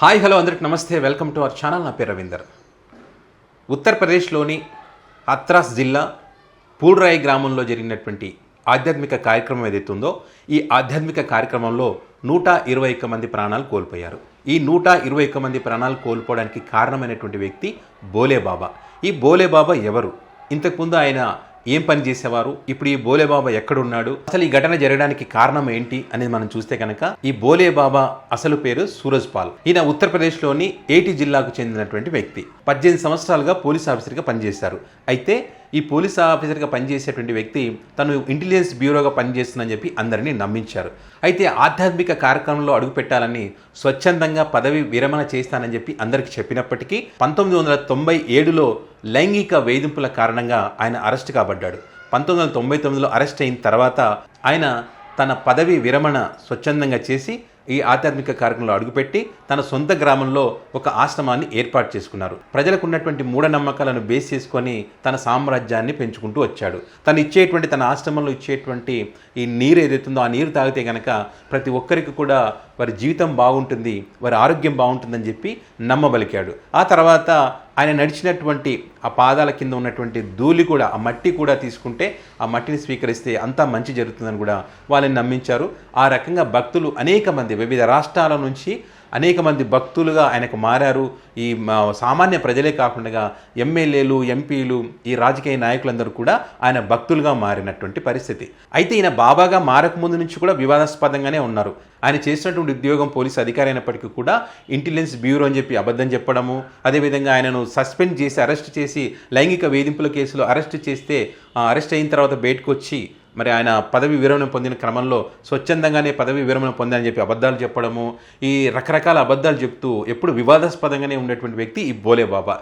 Hi hello అందరికి నమస్తే, welcome to our channel. నా పేరు రవీందర్. ఉత్తరప్రదేశ్లోని హత్రాస్ జిల్లా పూడ్రాయి గ్రామంలో జరిగినటువంటి ఆధ్యాత్మిక కార్యక్రమం ఏదైతే ఉందో, ఈ ఆధ్యాత్మిక కార్యక్రమంలో 121 మంది ప్రాణాలు కోల్పోయారు. ఈ 121 మంది ప్రాణాలు కోల్పోవడానికి కారణమైనటువంటి వ్యక్తి బోలేబాబా. ఈ బోలేబాబా ఎవరు? ఇంతకుముందు ఆయన ఏం పని చేసేవారు? ఇప్పుడు ఈ బోలేబాబా ఎక్కడున్నాడు? అసలు ఈ ఘటన జరగడానికి కారణం ఏంటి అనేది మనం చూస్తే కనుక, ఈ బోలేబాబా అసలు పేరు సూరజ్ పాల్. ఈయన ఉత్తరప్రదేశ్లోని ఏటి జిల్లాకు చెందినటువంటి వ్యక్తి. 18 సంవత్సరాలుగా పోలీస్ ఆఫీసర్గా పనిచేశారు. అయితే ఈ పోలీస్ ఆఫీసర్గా పనిచేసేటువంటి వ్యక్తి తను ఇంటెలిజెన్స్ బ్యూరోగా పనిచేస్తుందని చెప్పి అందరినీ నమ్మించారు. అయితే ఆధ్యాత్మిక కార్యక్రమంలో అడుగుపెట్టాలని స్వచ్ఛందంగా పదవి విరమణ చేస్తానని చెప్పి అందరికీ చెప్పినప్పటికీ 1997లో లైంగిక వేధింపుల కారణంగా ఆయన అరెస్ట్ కాబడ్డాడు. 1999లో అరెస్ట్ అయిన తర్వాత ఆయన తన పదవి విరమణ స్వచ్ఛందంగా చేసి ఈ ఆధ్యాత్మిక కార్యక్రమంలో అడుగుపెట్టి తన సొంత గ్రామంలో ఒక ఆశ్రమాన్ని ఏర్పాటు చేసుకున్నారు. ప్రజలకు ఉన్నటువంటి మూఢనమ్మకాలను బేస్ చేసుకొని తన సామ్రాజ్యాన్ని పెంచుకుంటూ వచ్చాడు. తన ఆశ్రమంలో ఇచ్చేటువంటి ఈ నీరు ఏదైతుందో, ఆ నీరు తాగితే కనుక ప్రతి ఒక్కరికి కూడా వారి జీవితం బాగుంటుంది, వారి ఆరోగ్యం బాగుంటుందని చెప్పి నమ్మబలికాడు. ఆ తర్వాత ఆయన నడిచినటువంటి ఆ పాదాల కింద ఉన్నటువంటి ధూళి కూడా, ఆ మట్టి కూడా తీసుకుంటే ఆ మట్టిని స్వీకరిస్తే అంతా మంచి జరుగుతుందని కూడా వాళ్ళని నమ్మించారు. ఆ రకంగా భక్తులు అనేక మంది వివిధ రాష్ట్రాల నుంచి అనేక మంది భక్తులుగా ఆయనకు మారారు. ఈ సామాన్య ప్రజలే కాకుండా ఎమ్మెల్యేలు, ఎంపీలు, ఈ రాజకీయ నాయకులందరూ కూడా ఆయన భక్తులుగా మారినటువంటి పరిస్థితి. అయితే ఈయన బాబాగా మారకముందు నుంచి కూడా వివాదాస్పదంగానే ఉన్నారు. ఆయన చేసినటువంటి ఉద్యోగం పోలీసు అధికారి అయినప్పటికీ కూడా ఇంటెలిజెన్స్ బ్యూరో అని చెప్పి అబద్ధం చెప్పడము, అదేవిధంగా ఆయనను సస్పెండ్ చేసి అరెస్ట్ చేసి లైంగిక వేధింపుల కేసులో అరెస్ట్ చేస్తే అరెస్ట్ అయిన తర్వాత బయటకు వచ్చి మరి ఆయన పదవి విరమణ పొందిన క్రమంలో స్వచ్ఛందంగానే పదవి విరమణ పొందని చెప్పి అబద్ధాలు చెప్పడము, ఈ రకరకాల అబద్ధాలు చెప్తూ ఎప్పుడు వివాదాస్పదంగానే ఉండేటువంటి వ్యక్తి ఈ బోలేబాబా.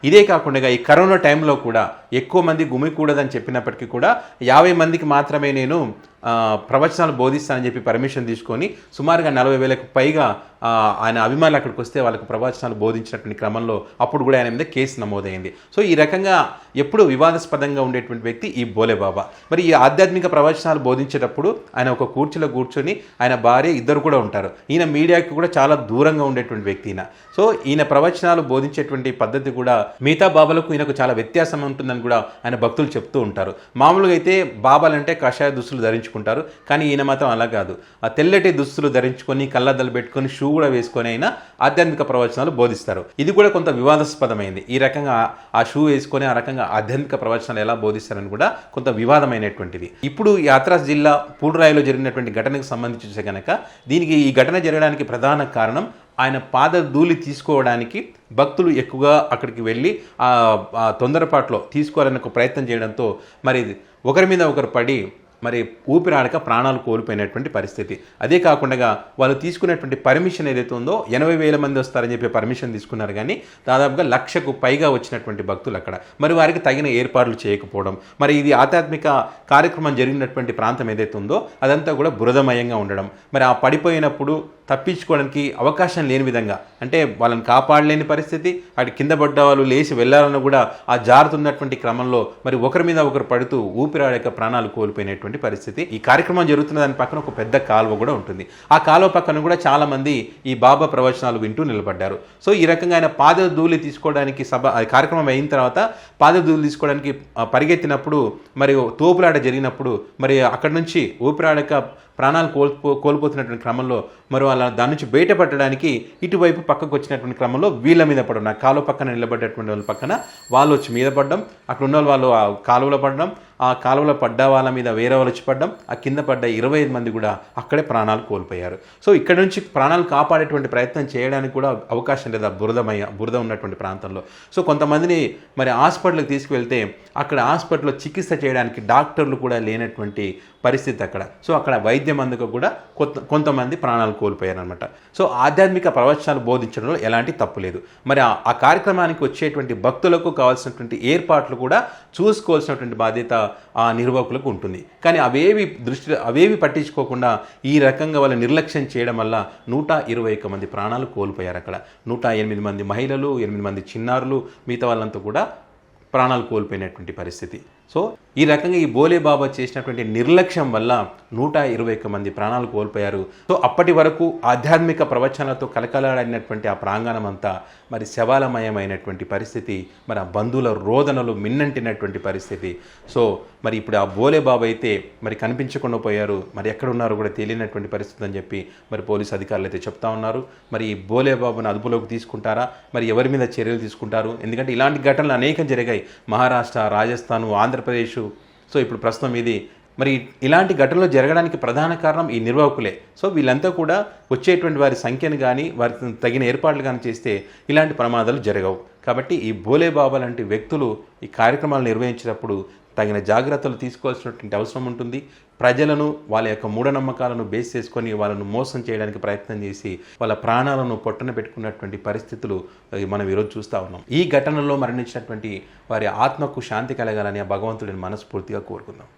ఇదే కాకుండా ఈ కరోనా టైంలో కూడా ఎక్కువ మంది గుమికూడదని చెప్పినప్పటికీ కూడా 50 మందికి మాత్రమే నేను ప్రవచనాలు బోధిస్తానని చెప్పి పర్మిషన్ తీసుకొని సుమారుగా 40,000కు పైగా ఆయన అభిమానులు అక్కడికి వస్తే వాళ్ళకు ప్రవచనాలు బోధించినటువంటి క్రమంలో అప్పుడు కూడా ఆయన మీద కేసు నమోదైంది. సో ఈ రకంగా ఎప్పుడు వివాదాస్పదంగా ఉండేటువంటి వ్యక్తి ఈ బోలేబాబా. మరి ఈ ఆధ్యాత్మిక ప్రవచనాలు బోధించేటప్పుడు ఆయన ఒక కూర్చులో కూర్చొని ఆయన భార్య ఇద్దరు కూడా ఉంటారు. ఈయన మీడియాకి కూడా చాలా దూరంగా ఉండేటువంటి వ్యక్తి ఈయన. సో ఈయన ప్రవచనాలు బోధించేటువంటి పద్ధతి కూడా మిగతా బాబాలకు ఈయనకు చాలా వ్యత్యాసం ఉంటుందని కూడా ఆయన భక్తులు చెప్తూ ఉంటారు. మామూలుగా అయితే బాబాలంటే కాషాయ దుస్తులు ధరించుకుంటారు, కానీ ఈయన మాత్రం అలా కాదు. ఆ తెల్లటి దుస్తులు ధరించుకొని కళ్ళద్దాలు పెట్టుకొని షూ కూడా వేసుకొని అయినా ఆధ్యాత్మిక ప్రవచనాలు బోధిస్తారు. ఇది కూడా కొంత వివాదాస్పదమైంది. ఈ రకంగా ఆ షూ వేసుకొని ఆ రకంగా ఆధ్యాత్మిక ప్రవచనాలు ఎలా బోధిస్తారని కూడా కొంత వివాదమైనటువంటిది. ఇప్పుడు ఈ హత్రాస్ జిల్లా పూడ్రాయిలో జరిగినటువంటి ఘటనకు సంబంధించి చూస్తే కనుక, దీనికి ఈ ఘటన జరగడానికి ప్రధాన కారణం ఆయన పాద ధూళి తీసుకోవడానికి భక్తులు ఎక్కువగా అక్కడికి వెళ్ళి ఆ తొందరపాటులో తీసుకోవాలని ఒక ప్రయత్నం చేయడంతో మరి ఒకరి మీద ఒకరు పడి మరి ఊపిరాడక ప్రాణాలు కోల్పోయినటువంటి పరిస్థితి. అదే కాకుండా వాళ్ళు తీసుకునేటువంటి పర్మిషన్ ఏదైతే ఉందో 80,000 మంది వస్తారని చెప్పి పర్మిషన్ తీసుకున్నారు, కానీ దాదాపుగా 1,00,000కు పైగా వచ్చినటువంటి భక్తులు అక్కడ. మరి వారికి తగిన ఏర్పాట్లు చేయకపోవడం, మరి ఇది ఆధ్యాత్మిక కార్యక్రమం జరిగినటువంటి ప్రాంతం ఏదైతే ఉందో అదంతా కూడా బురదమయంగా ఉండడం, మరి ఆ పడిపోయినప్పుడు తప్పించుకోవడానికి అవకాశం లేని విధంగా, అంటే వాళ్ళని కాపాడలేని పరిస్థితి, అటు కింద పడ్డ వాళ్ళు లేచి వెళ్ళాలన్నా కూడా ఆ జారుతున్నటువంటి క్రమంలో మరి ఒకరి మీద ఒకరు పడుతూ ఊపిరాడక ప్రాణాలు కోల్పోయినటువంటి పరిస్థితి. ఈ కార్యక్రమం జరుగుతున్న దాని పక్కన ఒక పెద్ద కాలువ కూడా ఉంటుంది. ఆ కాలువ పక్కన కూడా చాలా మంది ఈ బాబా ప్రవచనాలు వింటూ నిలబడ్డారు. సో ఈ రకంగా ఆయన పాద ధూళి తీసుకోవడానికి కార్యక్రమం అయిన తర్వాత పాద ధూళి తీసుకోవడానికి పరిగెత్తినప్పుడు మరి తోపులాట జరిగినప్పుడు మరి అక్కడి నుంచి ఊపిరాడక ప్రాణాలు కోల్పోతున్నటువంటి క్రమంలో మరి వాళ్ళ దాని నుంచి బయటపడడానికి ఇటువైపు పక్కకు వచ్చినటువంటి క్రమంలో వీళ్ళ మీద పడడం, నా కాలువ పక్కన నిలబడ్డటువంటి వాళ్ళ పక్కన వాళ్ళు వచ్చి మీద పడడం, అక్కడ ఉన్న వాళ్ళు ఆ కాలువలో పడడం, ఆ కాలువలో పడ్డ వాళ్ళ మీద వేరే వాళ్ళు వచ్చి పడడం, ఆ కింద పడ్డ 25 మంది కూడా అక్కడే ప్రాణాలు కోల్పోయారు. సో ఇక్కడ నుంచి ప్రాణాలు కాపాడేటువంటి ప్రయత్నం చేయడానికి కూడా అవకాశం లేదు ఆ బురద ఉన్నటువంటి ప్రాంతంలో. సో కొంతమందిని మరి హాస్పిటల్కి తీసుకువెళ్తే అక్కడ హాస్పిటల్లో చికిత్స చేయడానికి డాక్టర్లు కూడా లేనటువంటి పరిస్థితి అక్కడ. సో అక్కడ వైద్యం అందుకు కూడా కొంతమంది ప్రాణాలు కోల్పోయారనమాట. సో ఆధ్యాత్మిక ప్రవచనాలు బోధించడంలో ఎలాంటి తప్పు లేదు. మరి ఆ కార్యక్రమానికి వచ్చేటువంటి భక్తులకు కావాల్సినటువంటి ఏర్పాట్లు కూడా చూసుకోవాల్సినటువంటి బాధ్యత ఆ నిర్వాహకులకు ఉంటుంది. కానీ అవేవి పట్టించుకోకుండా ఈ రకంగా వాళ్ళు నిర్లక్ష్యం చేయడం వల్ల 121 మంది ప్రాణాలు కోల్పోయారు. అక్కడ 108 మంది మహిళలు, 8 మంది చిన్నారులు, మిగతా వాళ్ళంతా కూడా ప్రాణాలు కోల్పోయినటువంటి పరిస్థితి. సో ఈ రకంగా ఈ బోలే బాబా చేసినటువంటి నిర్లక్ష్యం వల్ల 121 మంది ప్రాణాలు కోల్పోయారు. సో అప్పటి వరకు ఆధ్యాత్మిక ప్రవచనాలతో కలకలాడినటువంటి ఆ ప్రాంగణం అంతా మరి శవాలమయమైనటువంటి పరిస్థితి, మరి ఆ బంధువుల రోదనలు మిన్నంటినటువంటి పరిస్థితి. సో మరి ఇప్పుడు ఆ బోలే బాబా అయితే మరి కనిపించకుండా పోయారు, మరి ఎక్కడున్నారో కూడా తెలియనటువంటి పరిస్థితి అని చెప్పి మరి పోలీసు అధికారులు అయితే చెప్తా ఉన్నారు. మరి ఈ బోలే బాబాను అదుపులోకి తీసుకుంటారా, మరి ఎవరి మీద చర్యలు తీసుకుంటారు? ఎందుకంటే ఇలాంటి ఘటనలు అనేకం జరిగాయి, మహారాష్ట్ర, రాజస్థాన్, ఆంధ్రప్రదేశ్. సో ఇప్పుడు ప్రస్తుతం ఇది మరి ఇలాంటి ఘటనలు జరగడానికి ప్రధాన కారణం ఈ నిర్వాహకులే. సో వీళ్ళంతా కూడా వచ్చేటువంటి వారి సంఖ్యను కానీ వారికి తగిన ఏర్పాట్లు కానీ చేస్తే ఇలాంటి ప్రమాదాలు జరగవు. కాబట్టి ఈ బోలే బాబా లాంటి వ్యక్తులు ఈ కార్యక్రమాలు నిర్వహించినప్పుడు తగిన జాగ్రత్తలు తీసుకోవాల్సినటువంటి అవసరం ఉంటుంది. ప్రజలను వాళ్ళ యొక్క మూఢనమ్మకాలను బేస్ చేసుకొని వాళ్ళను మోసం చేయడానికి ప్రయత్నం చేసి వాళ్ళ ప్రాణాలను పొట్టన పెట్టుకున్నటువంటి పరిస్థితులు మనం ఈరోజు చూస్తూ ఉన్నాం. ఈ ఘటనలో మరణించినటువంటి వారి ఆత్మకు శాంతి కలగాలని ఆ భగవంతుడిని మనస్ఫూర్తిగా కోరుకుందాం.